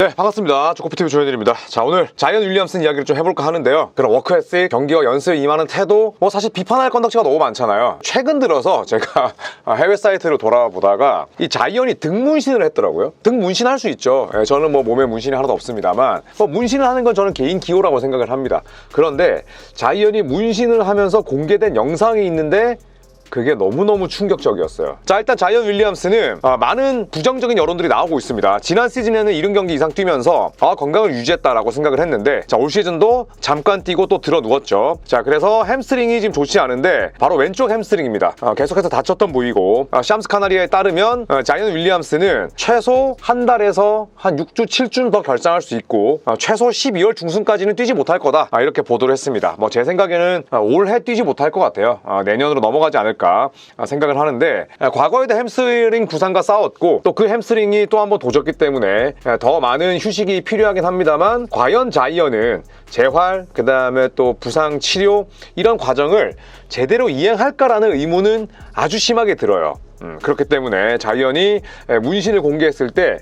네, 반갑습니다. 조코피TV 조현일입니다. 자, 오늘 자이언 윌리엄슨 이야기를 좀 해볼까 하는데요. 그런 워크에스, 경기와 연습에 임하는 태도, 사실 비판할 건덕지가 너무 많잖아요. 최근 들어서 제가 해외 사이트를 돌아보다가 이 자이언이 등 문신을 했더라고요. 등 문신할 수 있죠. 저는 몸에 문신이 하나도 없습니다만 문신을 하는 건 저는 개인 기호라고 생각을 합니다. 그런데 자이언이 문신을 하면서 공개된 영상이 있는데 그게 너무너무 충격적이었어요. 자, 일단 자이언 윌리엄슨은 많은 부정적인 여론들이 나오고 있습니다. 지난 시즌에는 70경기 이상 뛰면서 건강을 유지했다라고 생각을 했는데, 자, 올 시즌도 잠깐 뛰고 또 들어 누웠죠. 자, 그래서 햄스트링이 지금 좋지 않은데 바로 왼쪽 햄스트링입니다. 계속해서 다쳤던 부위고, 샴스 카나리아에 따르면 자이언 윌리엄슨은 최소 한 달에서 한 6주, 7주는 더 결상할 수 있고 최소 12월 중순까지는 뛰지 못할 거다, 이렇게 보도를 했습니다. 제 생각에는 올해 뛰지 못할 것 같아요. 내년으로 넘어가지 않을까 생각을 하는데, 과거에도 햄스트링 부상과 싸웠고 또 그 햄스트링이 또 한 번 도졌기 때문에 더 많은 휴식이 필요하긴 합니다만, 과연 자이언은 재활, 그 다음에 또 부상 치료, 이런 과정을 제대로 이행할까라는 의문은 아주 심하게 들어요. 그렇기 때문에 자이언이 문신을 공개했을 때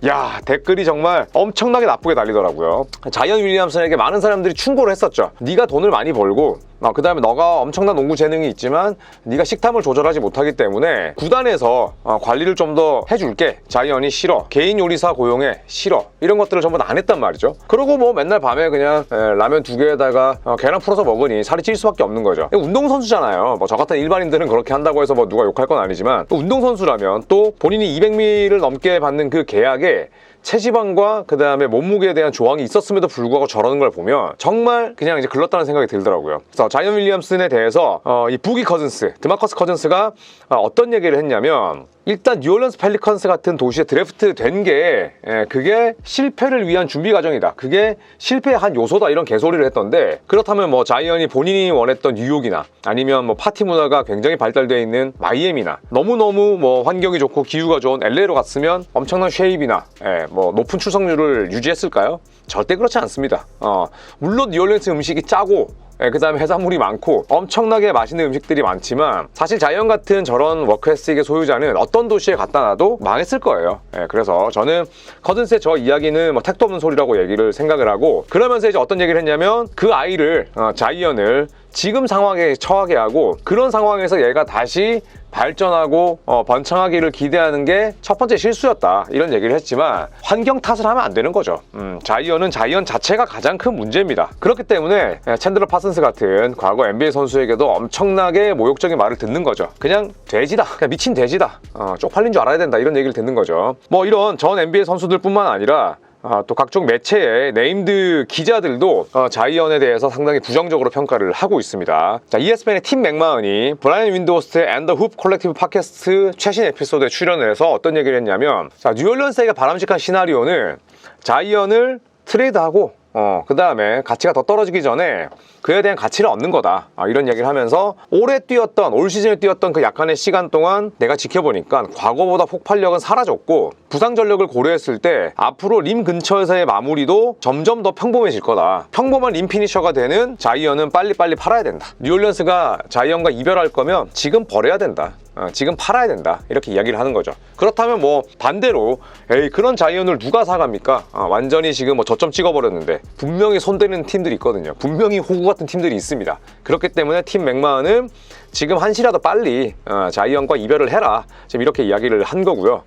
댓글이 정말 엄청나게 나쁘게 달리더라고요. 자이언 윌리엄슨에게 많은 사람들이 충고를 했었죠. 네가 돈을 많이 벌고 그 다음에 너가 엄청난 농구 재능이 있지만 네가 식탐을 조절하지 못하기 때문에 구단에서 관리를 좀 더 해줄게. 자이언이 싫어. 개인 요리사 고용해. 싫어. 이런 것들을 전부 다 안 했단 말이죠. 그러고 맨날 밤에 그냥 라면 2개에다가 계란 풀어서 먹으니 살이 찔 수밖에 없는 거죠. 운동선수잖아요. 저 같은 일반인들은 그렇게 한다고 해서 누가 욕할 건 아니지만, 운동선수라면 또 본인이 200ml를 넘게 받는 그 계약에 체지방과 그 다음에 몸무게에 대한 조항이 있었음에도 불구하고 저러는 걸 보면 정말 그냥 이제 글렀다는 생각이 들더라고요. 그래서 자이언 윌리엄슨에 대해서 이 부기 커즌스, 드마커스 커즌스가 어떤 얘기를 했냐면, 일단 뉴올리언스 펠리컨스 같은 도시에 드래프트 된 게 그게 실패를 위한 준비 과정이다. 그게 실패의 한 요소다. 이런 개소리를 했던데, 그렇다면 자이언이 본인이 원했던 뉴욕이나 아니면 파티 문화가 굉장히 발달되어 있는 마이애미나 너무너무 환경이 좋고 기후가 좋은 LA로 갔으면 엄청난 쉐입이나 높은 출석률을 유지했을까요? 절대 그렇지 않습니다. 물론 뉴올리언스 음식이 짜고 그 다음에 해산물이 많고 엄청나게 맛있는 음식들이 많지만, 사실 자이언 같은 저런 워크에스의 소유자는 어떤 도시에 갖다 놔도 망했을 거예요. 그래서 저는 커즌스의 저 이야기는 택도 없는 소리라고 얘기를 생각을 하고, 그러면서 이제 어떤 얘기를 했냐면, 그 아이를 자이언을 지금 상황에 처하게 하고, 그런 상황에서 얘가 다시 발전하고 번창하기를 기대하는 게 첫 번째 실수였다, 이런 얘기를 했지만 환경 탓을 하면 안 되는 거죠. 자이언은 자이언 자체가 가장 큰 문제입니다. 그렇기 때문에 챈들러 파슨스 같은 과거 NBA 선수에게도 엄청나게 모욕적인 말을 듣는 거죠. 그냥 돼지다, 그냥 미친 돼지다, 쪽팔린 줄 알아야 된다, 이런 얘기를 듣는 거죠. 이런 전 NBA 선수들뿐만 아니라 또 각종 매체의 네임드 기자들도 자이언에 대해서 상당히 부정적으로 평가를 하고 있습니다. 자, ESPN의 팀 맥마흔이 브라이언 윈드호스트의 앤 더 훅 콜렉티브 팟캐스트 최신 에피소드에 출연을 해서 어떤 얘기를 했냐면, 자, 뉴올리언스에게 바람직한 시나리오는 자이언을 트레이드하고 그 다음에 가치가 더 떨어지기 전에 그에 대한 가치를 얻는 거다, 이런 얘기를 하면서 올 시즌에 뛰었던 그 약간의 시간 동안 내가 지켜보니까 과거보다 폭발력은 사라졌고, 부상 전력을 고려했을 때 앞으로 림 근처에서의 마무리도 점점 더 평범해질 거다. 평범한 림 피니셔가 되는 자이언은 빨리빨리 팔아야 된다. 뉴올리언스가 자이언과 이별할 거면 지금 버려야 된다. 지금 팔아야 된다, 이렇게 이야기를 하는 거죠. 그렇다면 반대로 그런 자이언을 누가 사갑니까? 완전히 지금 저점 찍어버렸는데 분명히 손대는 팀들이 있거든요. 분명히 호구 같은 팀들이 있습니다. 그렇기 때문에 팀 맥마흔은 지금 한시라도 빨리 자이언과 이별을 해라, 지금 이렇게 이야기를 한 거고요.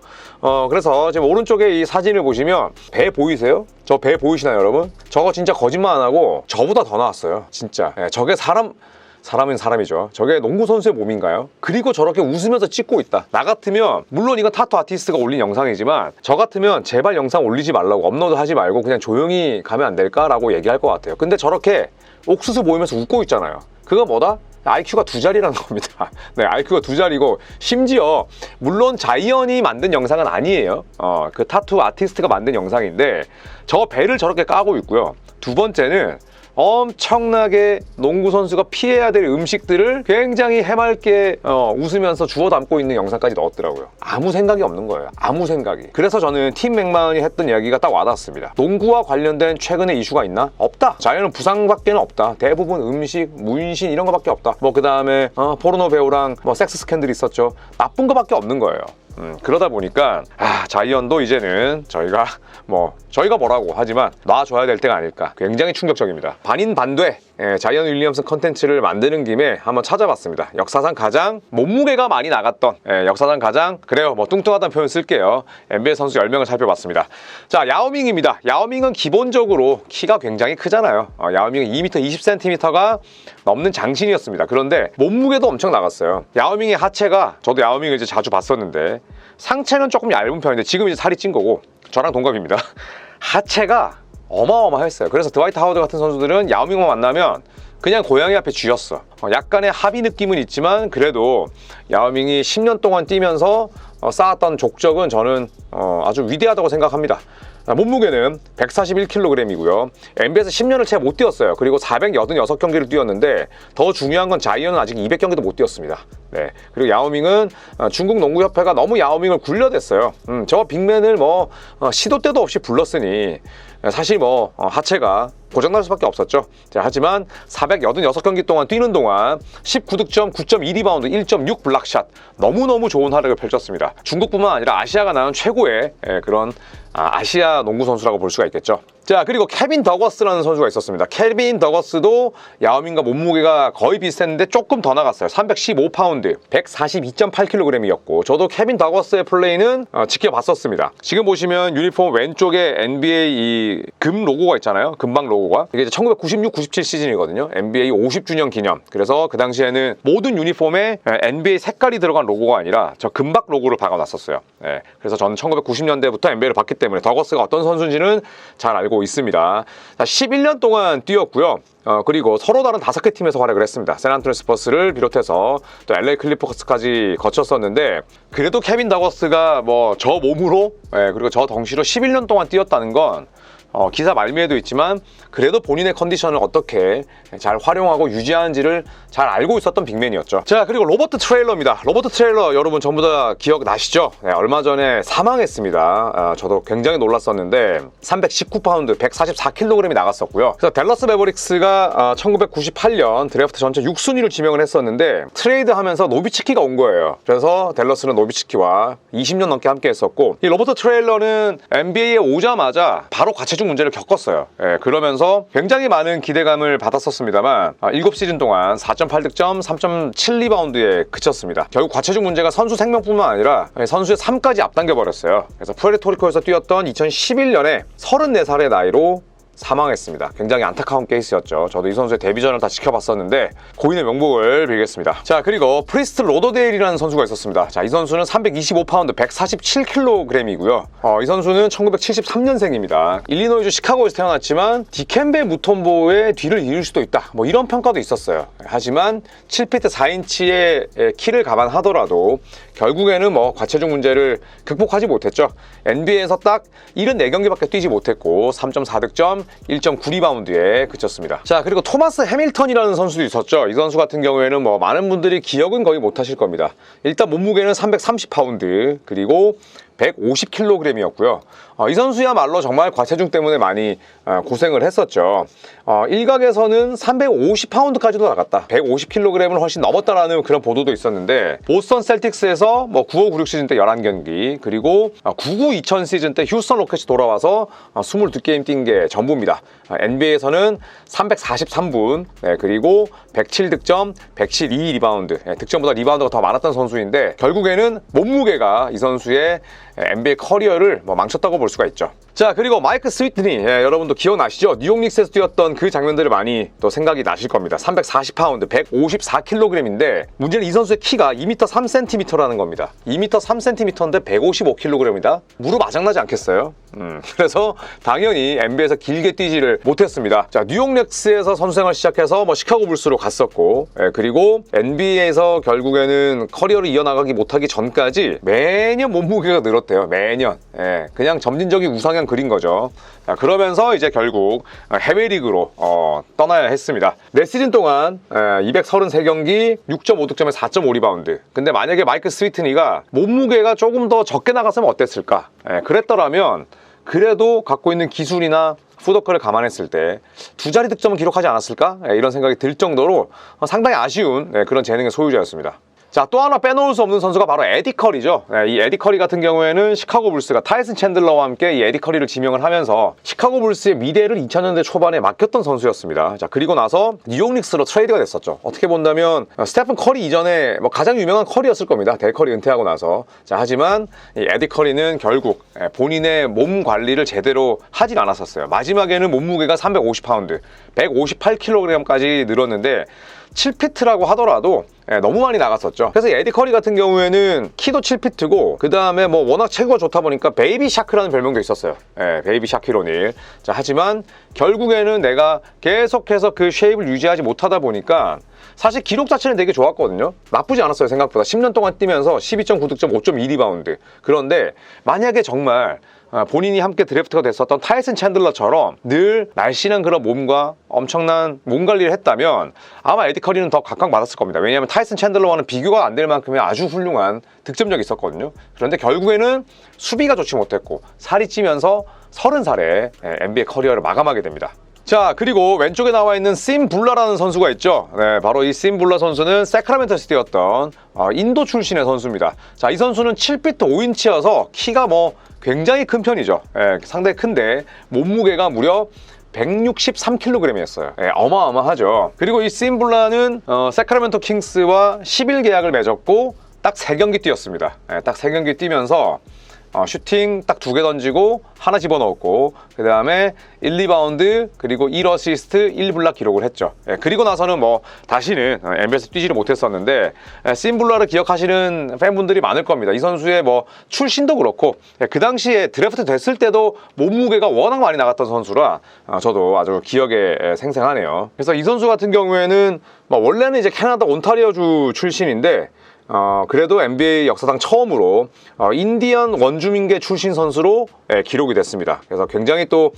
그래서 지금 오른쪽에 이 사진을 보시면 배 보이세요? 저 배 보이시나요, 여러분? 저거 진짜 거짓말 안 하고 저보다 더 나왔어요, 진짜. 저게 사람은 사람이죠. 저게 농구 선수의 몸인가요? 그리고 저렇게 웃으면서 찍고 있다. 나 같으면, 물론 이건 타투 아티스트가 올린 영상이지만, 저 같으면 제발 영상 올리지 말라고, 업로드 하지 말고 그냥 조용히 가면 안 될까라고 얘기할 것 같아요. 근데 저렇게 옥수수 보이면서 웃고 있잖아요. 그거 뭐다? IQ가 2자리라는 겁니다. 네, IQ가 2자리고, 심지어 물론 자이언이 만든 영상은 아니에요. 그 타투 아티스트가 만든 영상인데 저 배를 저렇게 까고 있고요. 두 번째는 엄청나게 농구 선수가 피해야 될 음식들을 굉장히 해맑게 웃으면서 주워 담고 있는 영상까지 넣었더라고요. 아무 생각이 없는 거예요. 아무 생각이. 그래서 저는 팀 맥마흔이 했던 이야기가 딱 와닿습니다. 농구와 관련된 최근의 이슈가 있나? 없다. 자이언은 부상밖에는 없다. 대부분 음식, 문신 이런 거밖에 없다. 그 다음에 포르노 배우랑 섹스 스캔들이 있었죠. 나쁜 거밖에 없는 거예요. 그러다 보니까 자이언도 이제는 저희가 뭐라고 하지만 놔줘야 될 때가 아닐까. 굉장히 충격적입니다. 반인반대 자이언 윌리엄슨 컨텐츠를 만드는 김에 한번 찾아봤습니다. 역사상 가장 몸무게가 많이 나갔던 역사상 가장 그래요 뚱뚱하다는 표현 쓸게요. NBA 선수 10명을 살펴봤습니다. 자, 야오밍입니다. 야오밍은 기본적으로 키가 굉장히 크잖아요. 야오밍은 2m 20cm가 넘는 장신이었습니다. 그런데 몸무게도 엄청 나갔어요. 야오밍의 하체가, 저도 야오밍을 이제 자주 봤었는데 상체는 조금 얇은 편인데 지금 이제 살이 찐 거고 저랑 동갑입니다. 하체가 어마어마했어요. 그래서 드와이트 하워드 같은 선수들은 야오밍만 만나면 그냥 고양이 앞에 쥐었어. 약간의 합의 느낌은 있지만 그래도 야오밍이 10년 동안 뛰면서 쌓았던 족적은 저는 아주 위대하다고 생각합니다. 몸무게는 141kg이고요. NBA에서 10년을 채 못 뛰었어요. 그리고 486경기를 뛰었는데 더 중요한 건 자이언은 아직 200경기도 못 뛰었습니다. 네. 그리고 야오밍은 중국 농구협회가 너무 야오밍을 굴려댔어요. 저 빅맨을 시도 때도 없이 불렀으니 사실 하체가 고장날 수밖에 없었죠. 자, 하지만 486경기 동안 뛰는 동안 19득점, 9.2리바운드, 1.6 블락샷 너무너무 좋은 활약을 펼쳤습니다. 중국뿐만 아니라 아시아가 낳은 최고의 그런 아시아 농구 선수라고 볼 수가 있겠죠. 자, 그리고 케빈 더거스라는 선수가 있었습니다. 케빈 더거스도 야오밍과 몸무게가 거의 비슷했는데 조금 더 나갔어요. 315파운드, 142.8kg이었고 저도 케빈 더거스의 플레이는 지켜봤었습니다. 지금 보시면 유니폼 왼쪽에 NBA 이 금 로고가 있잖아요. 금방 로고가. 이게 이제 1996, 97 시즌이거든요. NBA 50주년 기념. 그래서 그 당시에는 모든 유니폼에 NBA 색깔이 들어간 로고가 아니라 저 금박 로고를 박아놨었어요. 네. 그래서 저는 1990년대부터 NBA를 봤기 때문에 더거스가 어떤 선수인지는 잘 알고 있습니다. 자, 11년 동안 뛰었고요. 그리고 서로 다른 5개 팀에서 활약을 했습니다. 샌안토니 스퍼스를 비롯해서 또 LA 클리퍼스까지 거쳤었는데 그래도 케빈 더거스가 저 몸으로 그리고 저 덩치로 11년 동안 뛰었다는 건 기사 말미에도 있지만 그래도 본인의 컨디션을 어떻게 잘 활용하고 유지하는지를 잘 알고 있었던 빅맨이었죠. 자, 그리고 로버트 트레일러입니다. 로버트 트레일러 여러분 전부 다 기억나시죠? 네, 얼마 전에 사망했습니다. 저도 굉장히 놀랐었는데 319파운드, 144kg이 나갔었고요. 그래서 댈러스 매버릭스가 1998년 드래프트 전체 6순위를 지명을 했었는데 트레이드하면서 노비츠키가 온 거예요. 그래서 댈러스는 노비츠키와 20년 넘게 함께 했었고 이 로버트 트레일러는 NBA에 오자마자 바로 과체중 문제를 겪었어요. 그러면서 굉장히 많은 기대감을 받았었습니다만 7시즌 동안 4.8득점, 3.7리바운드에 그쳤습니다. 결국 과체중 문제가 선수 생명뿐만 아니라 선수의 삶까지 앞당겨버렸어요. 그래서 푸에르토리코에서 뛰었던 2011년에 34살의 나이로 사망했습니다. 굉장히 안타까운 케이스였죠. 저도 이 선수의 데뷔전을 다 지켜봤었는데 고인의 명복을 빌겠습니다. 자, 그리고 프리스트 로더데일이라는 선수가 있었습니다. 자, 이 선수는 325파운드, 147kg이고요. 이 선수는 1973년생입니다. 일리노이주 시카고에서 태어났지만 디켄베 무톰보의 뒤를 이을 수도 있다. 이런 평가도 있었어요. 하지만 7피트 4인치의 키를 감안하더라도 결국에는 과체중 문제를 극복하지 못했죠. NBA에서 딱 74경기밖에 뛰지 못했고 3.4득점, 1.9리바운드에 그쳤습니다. 자, 그리고 토마스 해밀턴이라는 선수도 있었죠. 이 선수 같은 경우에는 많은 분들이 기억은 거의 못하실 겁니다. 일단 몸무게는 330파운드 그리고 150kg이었고요. 이 선수야말로 정말 과체중 때문에 많이 고생을 했었죠. 일각에서는 350파운드까지도 나갔다. 150kg을 훨씬 넘었다라는 그런 보도도 있었는데 보스턴 셀틱스에서 95-96 시즌 때 11경기 그리고 99-2000 시즌 때 휴스턴 로켓이 돌아와서 22게임 뛴 게 전부입니다. NBA에서는 343분 그리고 107득점, 112리바운드 득점보다 리바운드가 더 많았던 선수인데 결국에는 몸무게가 이 선수의 NBA 커리어를 망쳤다고 볼 수가 있죠. 자, 그리고 마이크 스위트니 여러분도 기억나시죠? 뉴욕 닉스에서 뛰었던 그 장면들을 많이 또 생각이 나실 겁니다. 340파운드, 154kg인데 문제는 이 선수의 키가 2m 3cm라는 겁니다. 2m 3cm인데 155kg이다? 무릎 아작나지 않겠어요? 그래서 당연히 NBA에서 길게 뛰지를 못했습니다. 자, 뉴욕 닉스에서 선수생활 시작해서 시카고 불스로 갔었고 그리고 NBA에서 결국에는 커리어를 이어나가기 못하기 전까지 매년 몸무게가 늘었대요. 매년. 그냥 점진적인 우상향 그린 거죠. 자, 그러면서 이제 결국 해외 리그로 떠나야 했습니다. 4시즌 동안 233경기 6.5득점에 4.5리바운드. 근데 만약에 마이크 스위트니가 몸무게가 조금 더 적게 나갔으면 어땠을까? 그랬더라면 그래도 갖고 있는 기술이나 풋워크를 감안했을 때 2자리 득점은 기록하지 않았을까? 이런 생각이 들 정도로 상당히 아쉬운 그런 재능의 소유자였습니다. 자, 또 하나 빼놓을 수 없는 선수가 바로 에디 커리죠. 이 에디 커리 같은 경우에는 시카고 불스가 타이슨 챈들러와 함께 이 에디 커리를 지명을 하면서 시카고 불스의 미래를 2000년대 초반에 맡겼던 선수였습니다. 자, 그리고 나서 뉴욕 닉스로 트레이드가 됐었죠. 어떻게 본다면 스테픈 커리 이전에 뭐 가장 유명한 커리였을 겁니다. 델 커리 은퇴하고 나서. 자, 하지만 이 에디 커리는 결국 본인의 몸 관리를 제대로 하진 않았었어요. 마지막에는 몸무게가 350파운드, 158kg까지 늘었는데 7피트라고 하더라도 너무 많이 나갔었죠. 그래서 에디 커리 같은 경우에는 키도 7피트고 그 다음에 뭐 워낙 체구가 좋다 보니까 베이비 샤크라는 별명도 있었어요. 베이비 샤키로닐. 자, 하지만 결국에는 내가 계속해서 그 쉐입을 유지하지 못하다 보니까 사실 기록 자체는 되게 좋았거든요. 나쁘지 않았어요. 생각보다 10년 동안 뛰면서 12.9득점, 5.2리바운드. 그런데 만약에 정말 본인이 함께 드래프트가 됐었던 타이슨 챈들러처럼 늘 날씬한 그런 몸과 엄청난 몸 관리를 했다면 아마 에디 커리는 더 각광받았을 겁니다. 왜냐하면 타이슨 챈들러와는 비교가 안 될 만큼의 아주 훌륭한 득점력이 있었거든요. 그런데 결국에는 수비가 좋지 못했고 살이 찌면서 30살에 NBA 커리어를 마감하게 됩니다. 자, 그리고 왼쪽에 나와 있는 심 불라라는 선수가 있죠. 바로 이 심 불라 선수는 세크라멘토에서 뛰었던 인도 출신의 선수입니다. 자, 이 선수는 7피트 5인치여서 키가 뭐 굉장히 큰 편이죠. 상당히 큰데 몸무게가 무려 163kg이었어요. 어마어마하죠. 그리고 이 심 불라는 세크라멘토 킹스와 10일 계약을 맺었고 딱 3경기 뛰었습니다. 딱 3경기 뛰면서 슈팅 딱 2개 던지고 하나 집어넣었고 그 다음에 1, 2바운드 그리고 1어시스트 1블락 기록을 했죠. 그리고 나서는 뭐 다시는 NBA에서 뛰지를 못했었는데 심블라를 기억하시는 팬분들이 많을 겁니다. 이 선수의 뭐 출신도 그렇고 그 당시에 드래프트 됐을 때도 몸무게가 워낙 많이 나갔던 선수라 저도 아주 기억에 생생하네요. 그래서 이 선수 같은 경우에는 뭐 원래는 이제 캐나다 온타리오주 출신인데 그래도 NBA 역사상 처음으로 인디언 원주민계 출신 선수로 기록이 됐습니다. 그래서 굉장히 또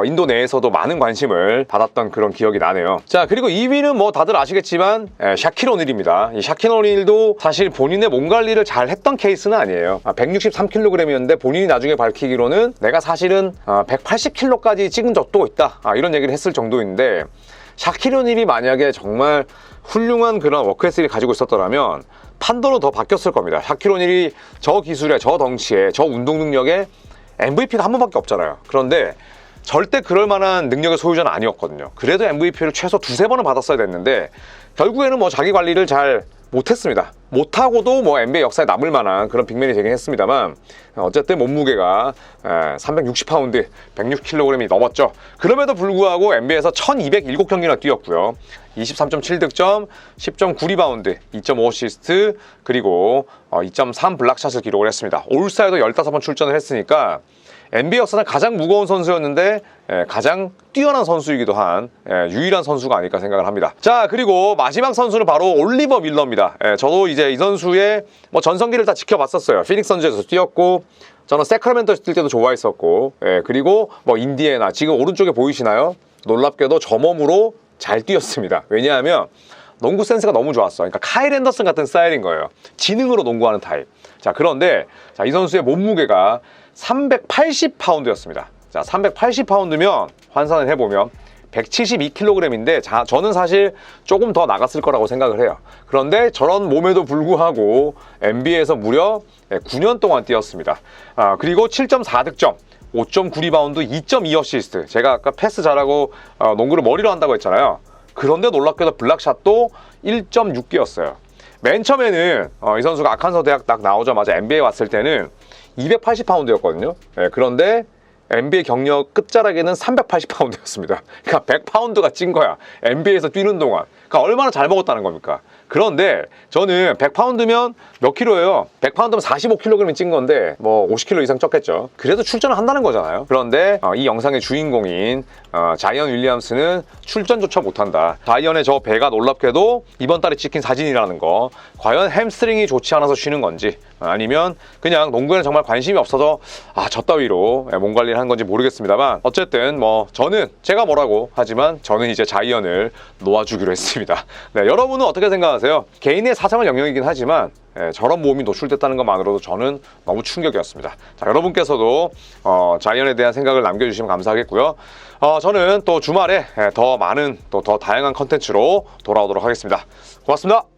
인도 내에서도 많은 관심을 받았던 그런 기억이 나네요. 자, 그리고 2위는 뭐 다들 아시겠지만 샤킬 오닐입니다. 이 샤킬 오닐도 사실 본인의 몸 관리를 잘 했던 케이스는 아니에요. 163kg이었는데 본인이 나중에 밝히기로는 내가 사실은 180kg까지 찍은 적도 있다, 이런 얘기를 했을 정도인데 샤킬 오닐이 만약에 정말 훌륭한 그런 워크에스를 가지고 있었더라면 판도는 더 바뀌었을 겁니다. 샤킬 오닐이 저 기술에, 저 덩치에, 저 운동 능력에 MVP가 한 번밖에 없잖아요. 그런데 절대 그럴 만한 능력의 소유자는 아니었거든요. 그래도 MVP를 최소 2-3번은 받았어야 됐는데 결국에는 뭐 자기 관리를 잘 못했습니다. 못하고도 뭐 NBA 역사에 남을 만한 그런 빅맨이 되긴 했습니다만 어쨌든 몸무게가 360파운드, 160kg이 넘었죠. 그럼에도 불구하고 NBA에서 1207경기나 뛰었고요. 23.7득점, 10.9리바운드, 2.5어시스트, 그리고 2.3 블락샷을 기록을 했습니다. 올스타에도 15번 출전을 했으니까 NBA 역사상 가장 무거운 선수였는데 가장 뛰어난 선수이기도 한 유일한 선수가 아닐까 생각을 합니다. 자, 그리고 마지막 선수는 바로 올리버 밀러입니다. 저도 이제 이 선수의 뭐 전성기를 다 지켜봤었어요. 피닉스 선즈에서 뛰었고 저는 세크라멘토에서 뛸 때도 좋아했었고 그리고 뭐 인디애나 지금 오른쪽에 보이시나요? 놀랍게도 저 몸으로 잘 뛰었습니다. 왜냐하면 농구 센스가 너무 좋았어. 그러니까 카일 앤더슨 같은 스타일인 거예요. 지능으로 농구하는 타입. 자, 그런데 이 선수의 몸무게가 380파운드였습니다. 자, 380파운드면 환산을 해보면 172kg인데 저는 사실 조금 더 나갔을 거라고 생각을 해요. 그런데 저런 몸에도 불구하고 NBA에서 무려 9년 동안 뛰었습니다. 그리고 7.4득점, 5.9리바운드, 2.2어시스트. 제가 아까 패스 잘하고 농구를 머리로 한다고 했잖아요. 그런데 놀랍게도 블락샷도 1.6개였어요. 맨 처음에는 이 선수가 아칸서 대학 딱 나오자마자 NBA에 왔을 때는 280파운드였거든요. 그런데 NBA 경력 끝자락에는 380파운드였습니다. 그러니까 100파운드가 찐 거야. NBA에서 뛰는 동안. 그러니까 얼마나 잘 먹었다는 겁니까? 그런데 저는 100파운드면 몇 킬로예요? 100파운드면 45kg이 찐 건데 뭐 50kg 이상 쪘겠죠. 그래도 출전을 한다는 거잖아요. 그런데 이 영상의 주인공인 자이언 윌리엄스는 출전조차 못한다. 자이언의 저 배가 놀랍게도 이번 달에 찍힌 사진이라는 거, 과연 햄스트링이 좋지 않아서 쉬는 건지 아니면 그냥 농구에는 정말 관심이 없어서 저 따위로 몸 관리를 한 건지 모르겠습니다만 어쨌든 뭐 저는 제가 뭐라고 하지만 저는 이제 자이언을 놓아주기로 했습니다. 네, 여러분은 어떻게 생각하세요? 개인의 사생활 영역이긴 하지만 저런 몸이 노출됐다는 것만으로도 저는 너무 충격이었습니다. 자, 여러분께서도 자이언에 대한 생각을 남겨주시면 감사하겠고요. 저는 또 주말에 더 많은 또 더 다양한 컨텐츠로 돌아오도록 하겠습니다. 고맙습니다.